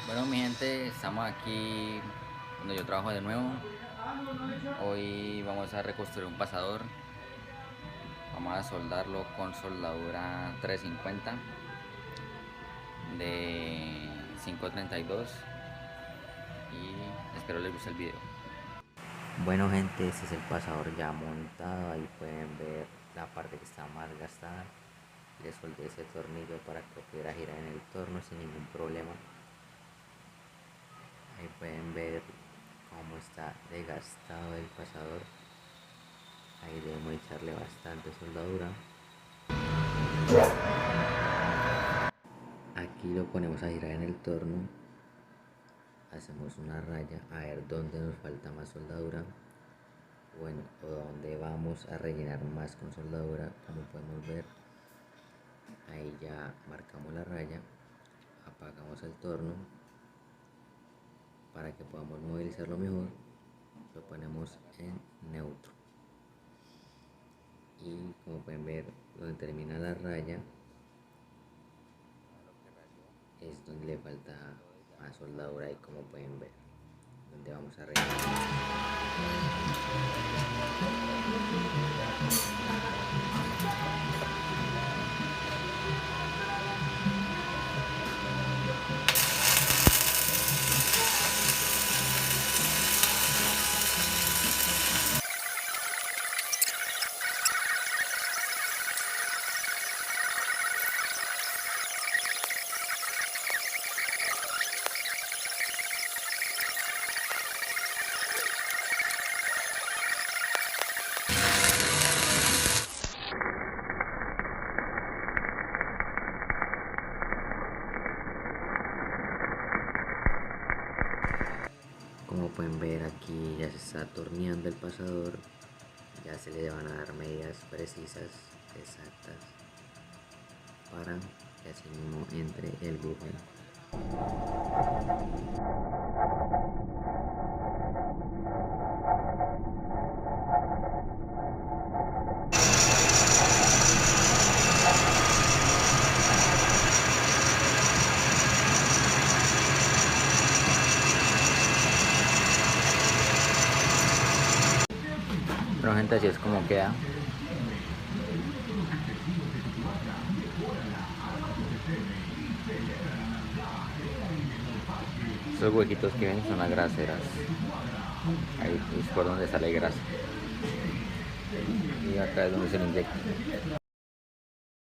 Bueno, mi gente, estamos aquí donde yo trabajo de nuevo. Hoy vamos a reconstruir un pasador. Vamos a soldarlo con soldadura 350 de 532 y espero les guste el video. Bueno gente, este es el pasador ya montado. Ahí pueden ver la parte que está más gastada. Le soldé ese tornillo para que pudiera girar en el torno sin ningún problema. Ahí pueden ver cómo está desgastado el pasador. Ahí debemos echarle bastante soldadura. Aquí lo ponemos a girar en el torno. Hacemos una raya a ver dónde nos falta más soldadura, bueno, o dónde vamos a rellenar más con soldadura. Como podemos ver, ahí ya marcamos la raya, apagamos el torno para que podamos movilizarlo mejor. Lo ponemos en neutro y como pueden ver, donde termina la raya es donde le falta más soldadura. Y como pueden ver, donde vamos a rellenar. Como pueden ver, aquí ya se está atornillando el pasador. Ya se le van a dar medidas precisas, exactas, para que así mismo entre el buje. Bueno, gente, así es como queda. Esos huequitos que ven son las graseras. Ahí es por donde sale grasa. Y acá es donde se le inyecta.